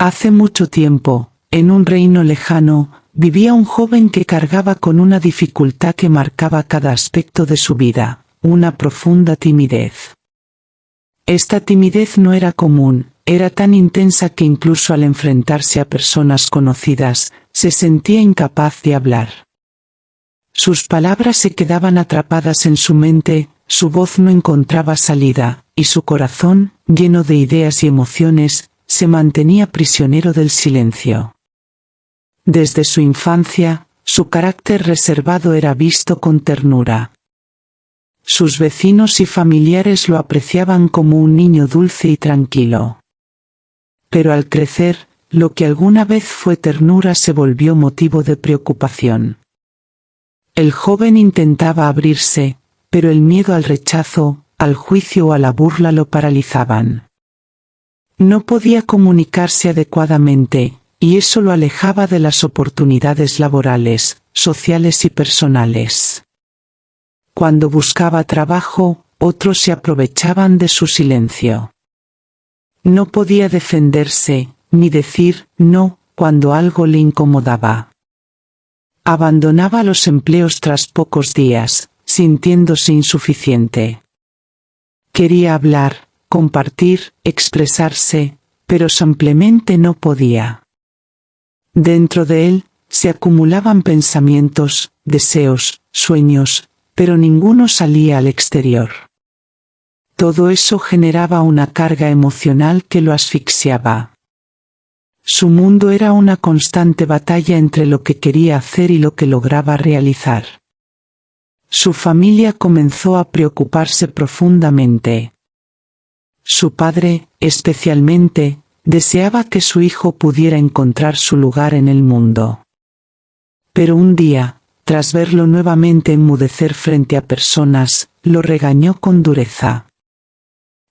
Hace mucho tiempo, en un reino lejano, vivía un joven que cargaba con una dificultad que marcaba cada aspecto de su vida, una profunda timidez. Esta timidez no era común, era tan intensa que incluso al enfrentarse a personas conocidas, se sentía incapaz de hablar. Sus palabras se quedaban atrapadas en su mente, su voz no encontraba salida, y su corazón, lleno de ideas y emociones, se mantenía prisionero del silencio. Desde su infancia, su carácter reservado era visto con ternura. Sus vecinos y familiares lo apreciaban como un niño dulce y tranquilo. Pero al crecer, lo que alguna vez fue ternura se volvió motivo de preocupación. El joven intentaba abrirse, pero el miedo al rechazo, al juicio o a la burla lo paralizaban. No podía comunicarse adecuadamente, y eso lo alejaba de las oportunidades laborales, sociales y personales. Cuando buscaba trabajo, otros se aprovechaban de su silencio. No podía defenderse, ni decir no, cuando algo le incomodaba. Abandonaba los empleos tras pocos días, sintiéndose insuficiente. Quería hablar, compartir, expresarse, pero simplemente no podía. Dentro de él, se acumulaban pensamientos, deseos, sueños, pero ninguno salía al exterior. Todo eso generaba una carga emocional que lo asfixiaba. Su mundo era una constante batalla entre lo que quería hacer y lo que lograba realizar. Su familia comenzó a preocuparse profundamente. Su padre, especialmente, deseaba que su hijo pudiera encontrar su lugar en el mundo. Pero un día, tras verlo nuevamente enmudecer frente a personas, lo regañó con dureza.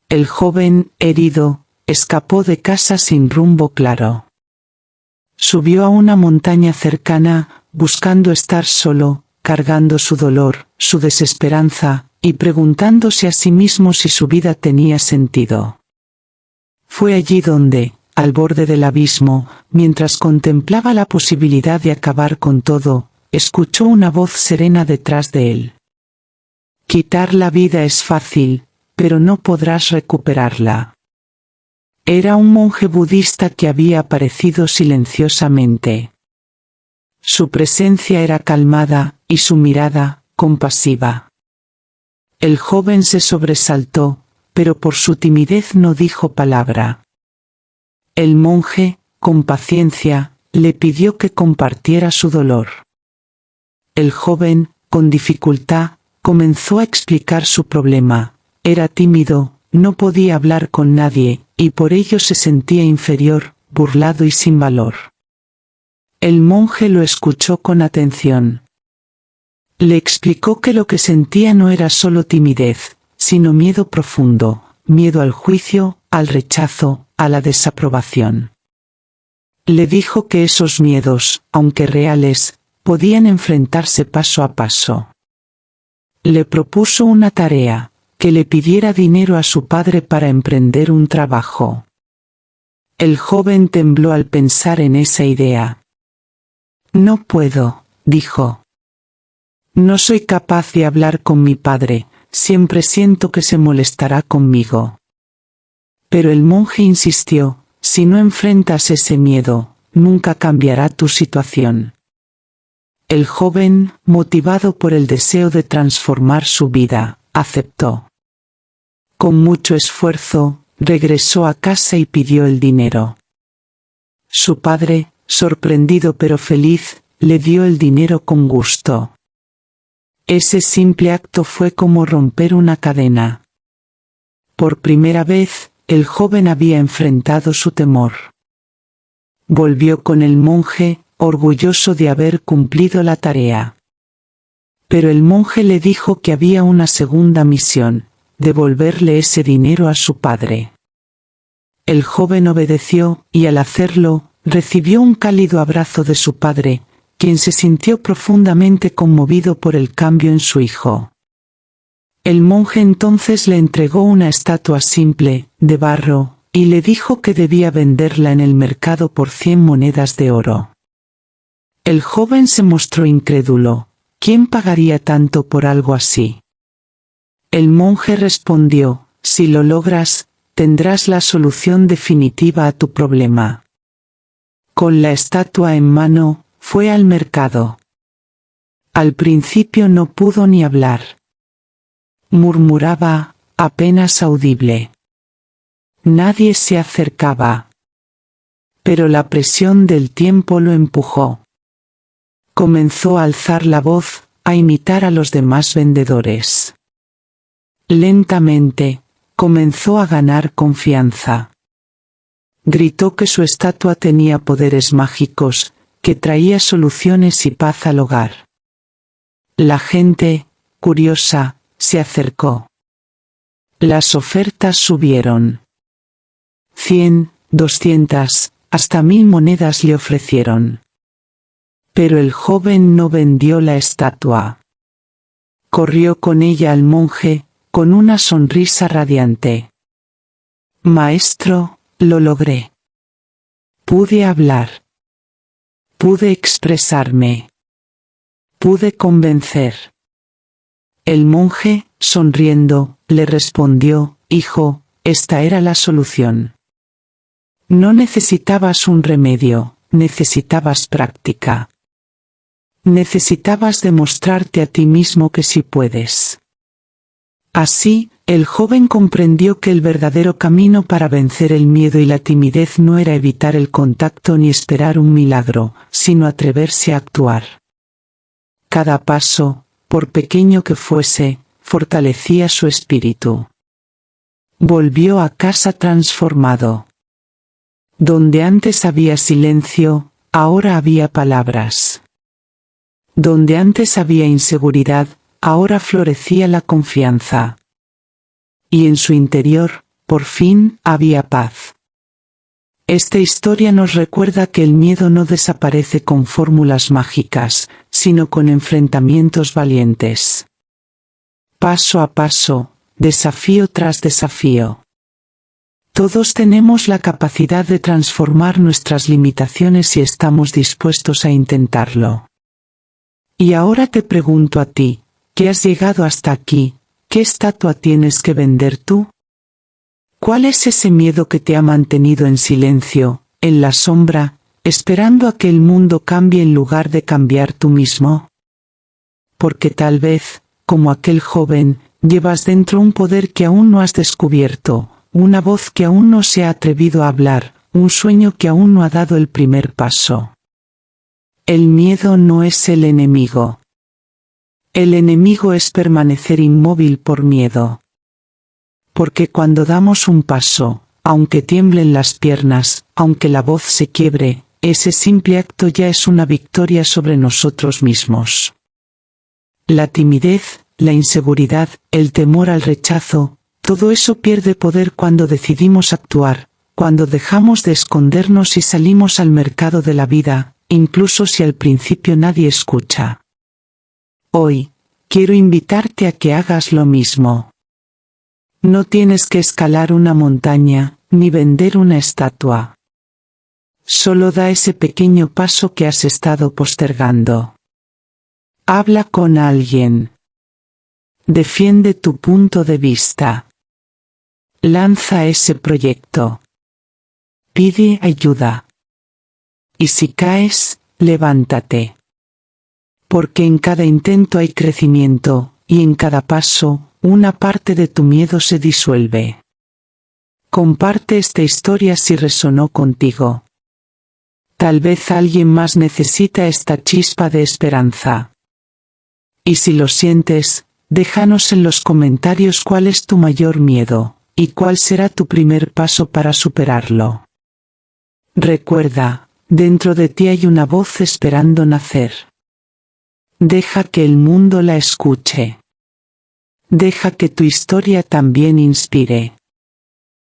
El joven, herido, escapó de casa sin rumbo claro. Subió a una montaña cercana, buscando estar solo, cargando su dolor, su desesperanza, y preguntándose a sí mismo si su vida tenía sentido. Fue allí donde, al borde del abismo, mientras contemplaba la posibilidad de acabar con todo, escuchó una voz serena detrás de él. Quitar la vida es fácil, pero no podrás recuperarla. Era un monje budista que había aparecido silenciosamente. Su presencia era calmada, y su mirada, compasiva. El joven se sobresaltó, pero por su timidez no dijo palabra. El monje, con paciencia, le pidió que compartiera su dolor. El joven, con dificultad, comenzó a explicar su problema. Era tímido, no podía hablar con nadie, y por ello se sentía inferior, burlado y sin valor. El monje lo escuchó con atención. Le explicó que lo que sentía no era solo timidez, sino miedo profundo, miedo al juicio, al rechazo, a la desaprobación. Le dijo que esos miedos, aunque reales, podían enfrentarse paso a paso. Le propuso una tarea, que le pidiera dinero a su padre para emprender un trabajo. El joven tembló al pensar en esa idea. No puedo, dijo. No soy capaz de hablar con mi padre, siempre siento que se molestará conmigo. Pero el monje insistió, si no enfrentas ese miedo, nunca cambiará tu situación. El joven, motivado por el deseo de transformar su vida, aceptó. Con mucho esfuerzo, regresó a casa y pidió el dinero. Su padre, sorprendido pero feliz, le dio el dinero con gusto. Ese simple acto fue como romper una cadena. Por primera vez, el joven había enfrentado su temor. Volvió con el monje, orgulloso de haber cumplido la tarea. Pero el monje le dijo que había una segunda misión, devolverle ese dinero a su padre. El joven obedeció, y al hacerlo, recibió un cálido abrazo de su padre, quien se sintió profundamente conmovido por el cambio en su hijo. El monje entonces le entregó una estatua simple, de barro, y le dijo que debía venderla en el mercado por 100 monedas de oro. El joven se mostró incrédulo. ¿Quién pagaría tanto por algo así? El monje respondió, si lo logras, tendrás la solución definitiva a tu problema. Con la estatua en mano, fue al mercado. Al principio no pudo ni hablar. Murmuraba, apenas audible. Nadie se acercaba. Pero la presión del tiempo lo empujó. Comenzó a alzar la voz, a imitar a los demás vendedores. Lentamente, comenzó a ganar confianza. Gritó que su estatua tenía poderes mágicos, que traía soluciones y paz al hogar. La gente, curiosa, se acercó. Las ofertas subieron. 100, 200, hasta 1000 monedas le ofrecieron. Pero el joven no vendió la estatua. Corrió con ella al monje, con una sonrisa radiante. Maestro, lo logré. Pude hablar. Pude expresarme. Pude convencer. El monje, sonriendo, le respondió, hijo, esta era la solución. No necesitabas un remedio, necesitabas práctica. Necesitabas demostrarte a ti mismo que sí puedes. Así, el joven comprendió que el verdadero camino para vencer el miedo y la timidez no era evitar el contacto ni esperar un milagro, sino atreverse a actuar. Cada paso, por pequeño que fuese, fortalecía su espíritu. Volvió a casa transformado. Donde antes había silencio, ahora había palabras. Donde antes había inseguridad, ahora florecía la confianza. Y en su interior, por fin, había paz. Esta historia nos recuerda que el miedo no desaparece con fórmulas mágicas, sino con enfrentamientos valientes. Paso a paso, desafío tras desafío. Todos tenemos la capacidad de transformar nuestras limitaciones si estamos dispuestos a intentarlo. Y ahora te pregunto a ti, ¿que has llegado hasta aquí? ¿Qué estatua tienes que vender tú? ¿Cuál es ese miedo que te ha mantenido en silencio, en la sombra, esperando a que el mundo cambie en lugar de cambiar tú mismo? Porque tal vez, como aquel joven, llevas dentro un poder que aún no has descubierto, una voz que aún no se ha atrevido a hablar, un sueño que aún no ha dado el primer paso. El miedo no es el enemigo. El enemigo es permanecer inmóvil por miedo. Porque cuando damos un paso, aunque tiemblen las piernas, aunque la voz se quiebre, ese simple acto ya es una victoria sobre nosotros mismos. La timidez, la inseguridad, el temor al rechazo, todo eso pierde poder cuando decidimos actuar, cuando dejamos de escondernos y salimos al mercado de la vida, incluso si al principio nadie escucha. Hoy, quiero invitarte a que hagas lo mismo. No tienes que escalar una montaña, ni vender una estatua. Solo da ese pequeño paso que has estado postergando. Habla con alguien. Defiende tu punto de vista. Lanza ese proyecto. Pide ayuda. Y si caes, levántate. Porque en cada intento hay crecimiento, y en cada paso, una parte de tu miedo se disuelve. Comparte esta historia si resonó contigo. Tal vez alguien más necesita esta chispa de esperanza. Y si lo sientes, déjanos en los comentarios cuál es tu mayor miedo, y cuál será tu primer paso para superarlo. Recuerda, dentro de ti hay una voz esperando nacer. Deja que el mundo la escuche. Deja que tu historia también inspire.